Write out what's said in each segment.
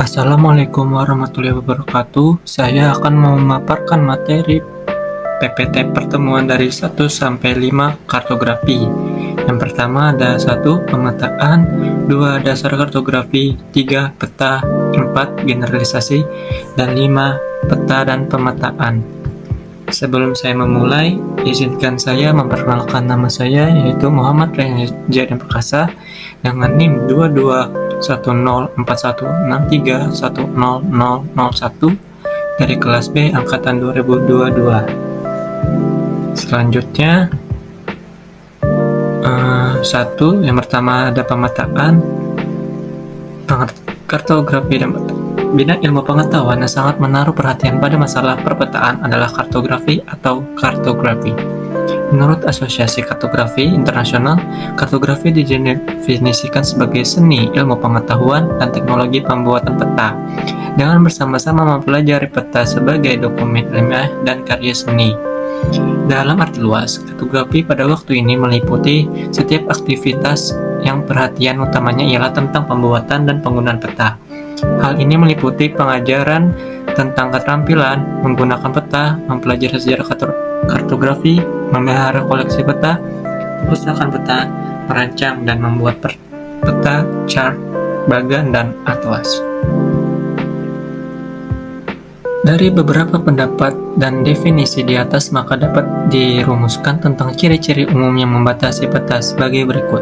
Assalamualaikum warahmatullahi wabarakatuh. Saya akan memaparkan materi PPT pertemuan dari 1 sampai 5 kartografi. Yang pertama ada 1 pemetaan, 2 dasar kartografi, 3 peta, 4 generalisasi, dan 5 peta dan pemetaan. Sebelum saya memulai, izinkan saya memperkenalkan nama saya, yaitu Muhammad Reza Perkasa dengan NIM 22104163100001 dari kelas B angkatan 2022. Selanjutnya, yang pertama ada pemetaan, kartografi dan bidang ilmu pengetahuan yang sangat menaruh perhatian pada masalah perpetaan adalah kartografi atau kartografi. Menurut Asosiasi Kartografi Internasional, kartografi didefinisikan sebagai seni ilmu pengetahuan dan teknologi pembuatan peta, dengan bersama-sama mempelajari peta sebagai dokumen ilmiah dan karya seni. Dalam arti luas, kartografi pada waktu ini meliputi setiap aktivitas yang perhatian utamanya ialah tentang pembuatan dan penggunaan peta. Hal ini meliputi pengajaran tentang keterampilan menggunakan peta, mempelajari sejarah kartografi, memelihara koleksi peta, perpustakaan peta, merancang dan membuat peta, chart, bagan, dan atlas. Dari beberapa pendapat dan definisi di atas, maka dapat dirumuskan tentang ciri-ciri umum yang membatasi peta sebagai berikut.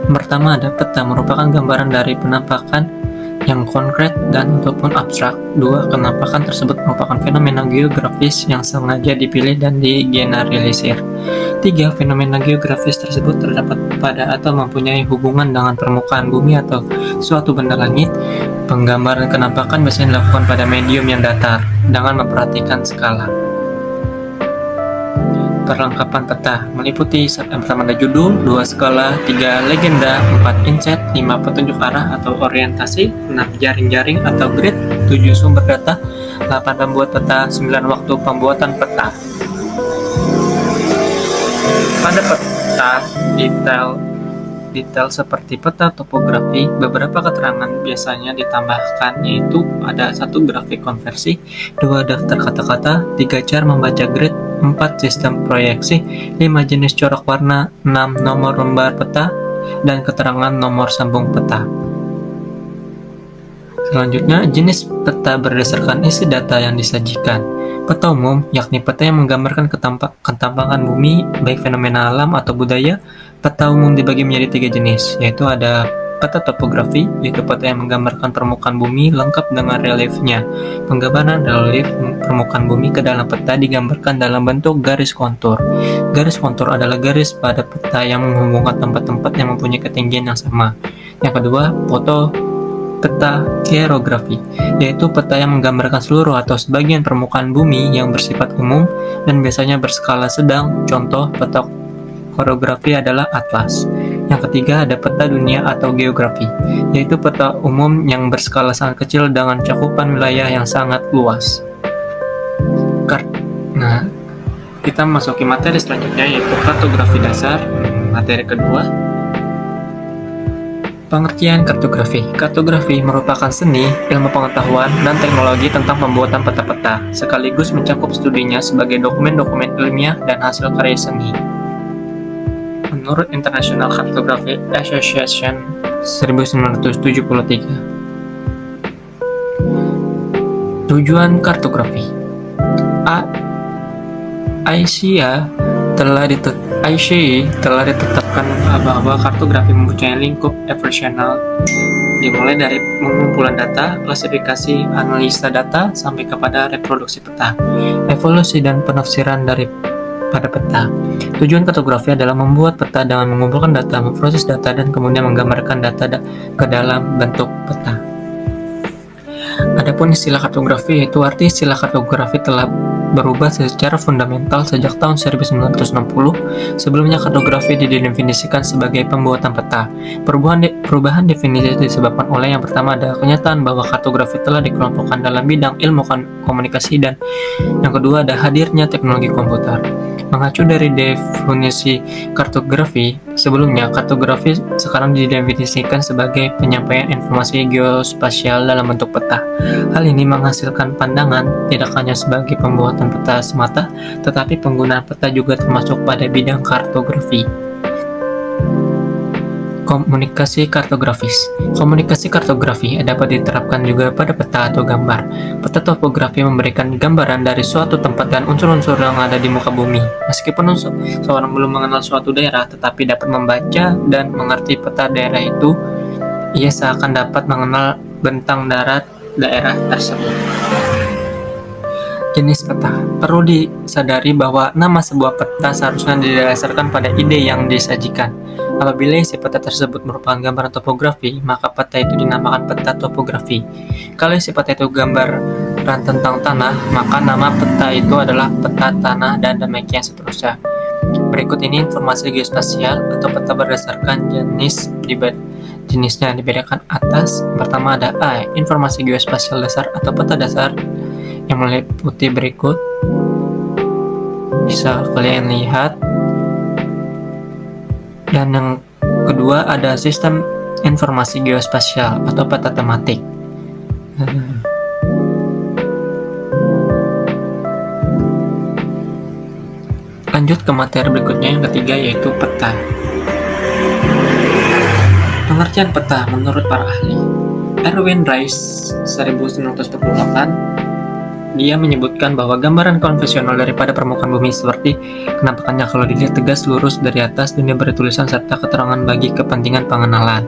Yang pertama ada peta merupakan gambaran dari penampakan yang konkret dan ataupun abstrak. 2. Penampakan tersebut merupakan fenomena geografis yang sengaja dipilih dan digeneralisir. 3. Fenomena geografis tersebut terdapat pada atau mempunyai hubungan dengan permukaan bumi atau suatu benda langit. Penggambaran penampakan biasanya dilakukan pada medium yang datar dengan memperhatikan skala. Perlengkapan peta meliputi yang pertama ada judul, 2 skala, 3 legenda, 4 inset, 5 petunjuk arah atau orientasi, 6 jaring-jaring atau grid, 7 sumber data, 8 pembuat peta, 9 waktu pembuatan peta. Pada peta detail seperti peta topografi, beberapa keterangan biasanya ditambahkan, yaitu ada 1 grafik konversi, 2 daftar kata-kata, 3 cara membaca grid, 4 sistem proyeksi, 5 jenis corak warna, 6 nomor lembar peta, dan keterangan nomor sambung peta. Selanjutnya, jenis peta berdasarkan isi data yang disajikan. Peta umum, yakni peta yang menggambarkan ketampangan bumi, baik fenomena alam atau budaya. Peta umum dibagi menjadi 3 jenis, yaitu ada peta topografi, yaitu peta yang menggambarkan permukaan bumi lengkap dengan reliefnya. Penggambaran relief permukaan bumi ke dalam peta digambarkan dalam bentuk garis kontur. Garis kontur adalah garis pada peta yang menghubungkan tempat-tempat yang mempunyai ketinggian yang sama. Yang kedua, peta kerografi, yaitu peta yang menggambarkan seluruh atau sebagian permukaan bumi yang bersifat umum dan biasanya berskala sedang. Contoh peta koreografi adalah atlas. Yang ketiga ada peta dunia atau geografi, yaitu peta umum yang berskala sangat kecil dengan cakupan wilayah yang sangat luas. Nah, kita masuki materi selanjutnya, yaitu kartografi dasar. Materi kedua, pengertian kartografi. Kartografi merupakan seni, ilmu pengetahuan, dan teknologi tentang pembuatan peta-peta, sekaligus mencakup studinya sebagai dokumen-dokumen ilmiah dan hasil karya seni. Menurut International Cartography Association 1973. Tujuan kartografi. ICA telah ditetapkan bahwa kartografi mempunyai lingkup evolusional, dimulai dari pengumpulan data, klasifikasi, analisa data, sampai kepada reproduksi peta, evolusi dan penafsiran pada peta. Tujuan kartografi adalah membuat peta dengan mengumpulkan data, memproses data, dan kemudian menggambarkan data ke dalam bentuk peta. Adapun istilah kartografi, yaitu arti istilah kartografi telah berubah secara fundamental sejak tahun 1960. Sebelumnya kartografi didefinisikan sebagai pembuatan peta. Perubahan definisi disebabkan oleh yang pertama ada kenyataan bahwa kartografi telah dikelompokkan dalam bidang ilmu komunikasi, dan yang kedua ada hadirnya teknologi komputer. Mengacu dari definisi kartografi, sebelumnya kartografi sekarang didefinisikan sebagai penyampaian informasi geospasial dalam bentuk peta. Hal ini menghasilkan pandangan tidak hanya sebagai pembuatan peta semata, tetapi penggunaan peta juga termasuk pada bidang kartografi. Komunikasi kartografis. Komunikasi kartografi dapat diterapkan juga pada peta atau gambar. Peta topografi memberikan gambaran dari suatu tempat dan unsur-unsur yang ada di muka bumi. Meskipun seorang belum mengenal suatu daerah, tetapi dapat membaca dan mengerti peta daerah itu, ia seakan dapat mengenal bentang daerah tersebut. Jenis peta. Perlu disadari bahwa nama sebuah peta seharusnya didasarkan pada ide yang disajikan. Apabila isi peta tersebut merupakan gambaran topografi, maka peta itu dinamakan peta topografi. Kalau isi peta itu gambaran tentang tanah, maka nama peta itu adalah peta tanah dan demikian seterusnya. Berikut ini informasi geospasial atau peta berdasarkan jenisnya dibedakan atas. Pertama ada A, informasi geospasial dasar atau peta dasar yang meliputi berikut. Bisa kalian lihat. Dan yang kedua ada sistem informasi geospasial atau peta tematik. Lanjut ke materi berikutnya, yang ketiga yaitu peta. Pengertian peta menurut para ahli. Erwin Rice 1948 dia menyebutkan bahwa gambaran konvensional daripada permukaan bumi seperti penampakannya kalau dilihat tegas lurus dari atas dunia bertulisan serta keterangan bagi kepentingan pengenalan.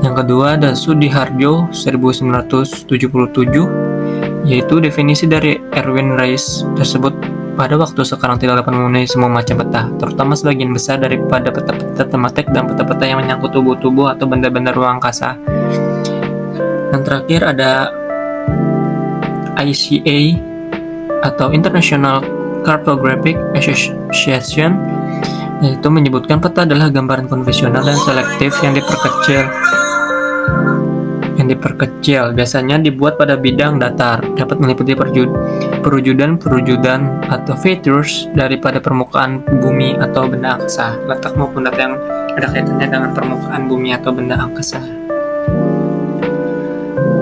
Yang kedua ada Sudiharjo 1977, yaitu definisi dari Erwin Rice tersebut pada waktu sekarang tidak dapat memenuhi semua macam peta, terutama sebagian besar daripada peta-peta tematik dan peta-peta yang menyangkut tubuh-tubuh atau benda-benda ruang angkasa. Yang terakhir ada ICA atau International Cartographic Association, yaitu menyebutkan peta adalah gambaran konvensional dan selektif yang diperkecil, biasanya dibuat pada bidang datar, dapat meliputi perujudan atau features daripada permukaan bumi atau benda angkasa, letak maupun data yang ada kaitannya dengan permukaan bumi atau benda angkasa.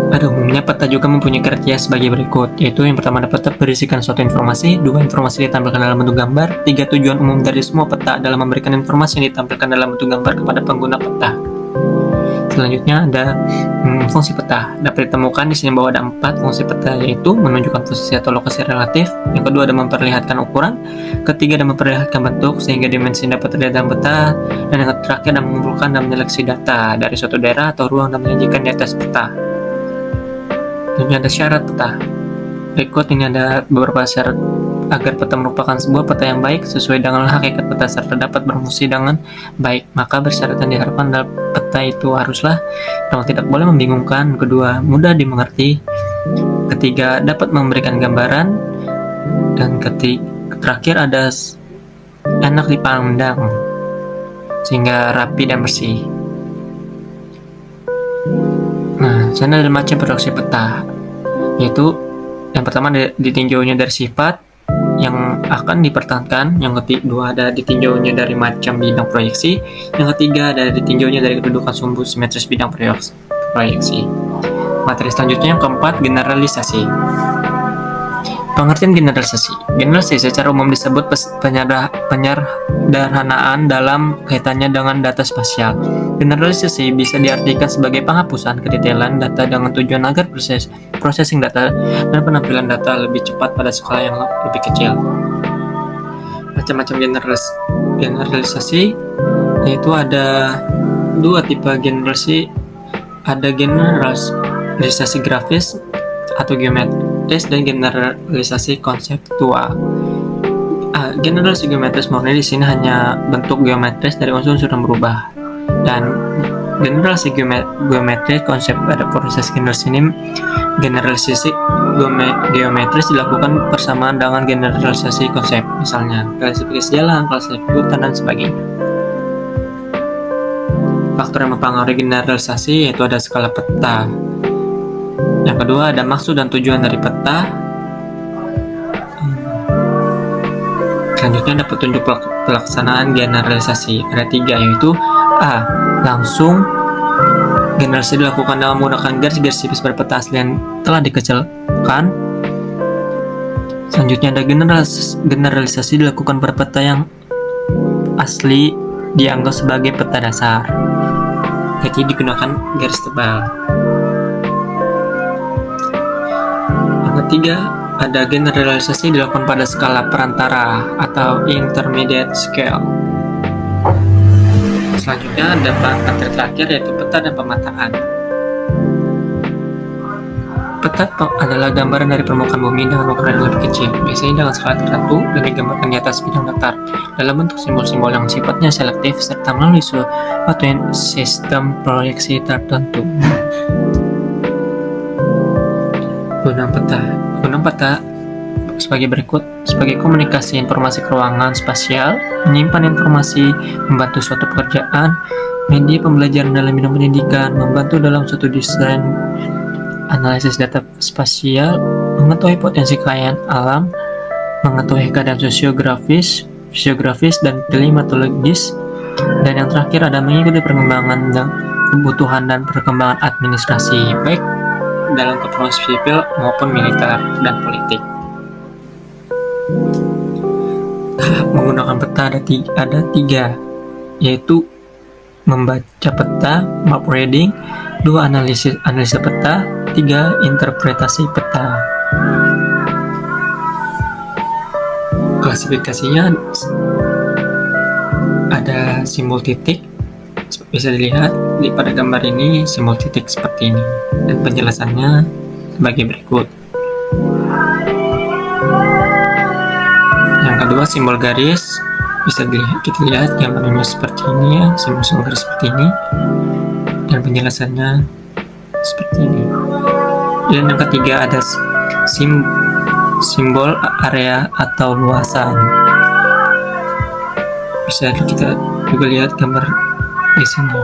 Pada umumnya, peta juga mempunyai kriteria sebagai berikut, yaitu yang pertama, peta berisikan suatu informasi, dua, informasi ditampilkan dalam bentuk gambar, tiga, tujuan umum dari semua peta adalah memberikan informasi yang ditampilkan dalam bentuk gambar kepada pengguna peta. Selanjutnya ada fungsi peta. Dapat ditemukan di sini bahwa ada 4 fungsi peta, yaitu menunjukkan posisi atau lokasi relatif, yang kedua ada memperlihatkan ukuran, ketiga ada memperlihatkan bentuk sehingga dimensi dapat terlihat dalam peta, dan yang terakhir ada mengumpulkan dan menyeleksi data dari suatu daerah atau ruang dan menyajikan di atas peta. Ini ada syarat peta. Berikut ini ada beberapa syarat agar peta merupakan sebuah peta yang baik sesuai dengan hakikat peta serta dapat berfungsi dengan baik. Maka bersyarat yang diharapkan dalam peta itu haruslah: pertama, tidak boleh membingungkan, kedua, mudah dimengerti, ketiga, dapat memberikan gambaran, dan terakhir ada enak dipandang sehingga rapi dan bersih. Nah, sana ada macam produksi peta, yaitu yang pertama ditinjaunya dari sifat yang akan dipertahankan, yang kedua ada ditinjaunya dari macam bidang proyeksi, yang ketiga ada ditinjaunya dari kedudukan sumbu simetris bidang proyeksi. Materi selanjutnya yang keempat, generalisasi. Pengertian generalisasi. Generalisasi secara umum disebut penyederhanaan dalam kaitannya dengan data spasial. Generalisasi bisa diartikan sebagai penghapusan kedetailan data dengan tujuan agar processing data dan penampilan data lebih cepat pada skala yang lebih kecil. Macam-macam generalisasi, yaitu ada 2 tipe generalisasi. Ada generalisasi grafis atau geometris dan generalisasi konseptual. Generalisasi geometris murni di sini hanya bentuk geometris dari unsur-unsur yang berubah. Dan generalisasi geometris konsep pada proses generalisasi geometris dilakukan bersamaan dengan generalisasi konsep, misalnya klasifikasi jalan, klasifikasi hutan, dan sebagainya. Faktor yang mempengaruhi generalisasi yaitu ada skala peta. Yang kedua ada maksud dan tujuan dari peta. Selanjutnya ada petunjuk pelaksanaan generalisasi. Ada 3, yaitu A. Langsung generalisasi dilakukan dengan menggunakan garis-garis tipis pada peta asli yang telah dikecilkan. Selanjutnya ada generalisasi dilakukan pada peta yang asli dianggap sebagai peta dasar, jadi digunakan garis tebal. Yang ketiga, ada generalisasi dilakukan pada skala perantara atau intermediate scale. Selanjutnya ada materi terakhir, yaitu peta dan pemataan. Peta adalah gambaran dari permukaan bumi dengan ukuran yang lebih kecil, biasanya dengan skala tertentu dan digambarkan di atas bidang datar dalam bentuk simbol-simbol yang sifatnya selektif serta melalui suatu sistem proyeksi tertentu. Gunaan peta sebagai berikut: sebagai komunikasi informasi ke ruangan spasial, menyimpan informasi, membantu suatu pekerjaan, media pembelajaran dalam bidang pendidikan, membantu dalam suatu desain analisis data spasial, mengetahui potensi kekayaan alam, mengetahui keadaan fisiografis dan klimatologis, dan yang terakhir ada mengikuti perkembangan dan kebutuhan dan perkembangan administrasi, baik dalam keperluan sipil maupun militer dan politik. Tahap menggunakan peta ada 3, yaitu membaca peta, map reading, 2 analisa peta, 3 interpretasi peta. Klasifikasinya ada simbol titik, bisa dilihat pada gambar ini simbol titik seperti ini, dan penjelasannya sebagai berikut. Yang kedua, simbol garis, bisa kita lihat gambarnya seperti ini ya, simbol garis seperti ini, dan penjelasannya seperti ini. Dan yang ketiga ada simbol area atau luasan, bisa kita juga lihat gambar di sini.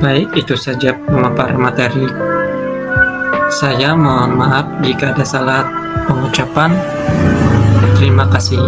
Baik, itu saja pemaparan materi saya. Mohon maaf jika ada salah pengucapan. Terima kasih.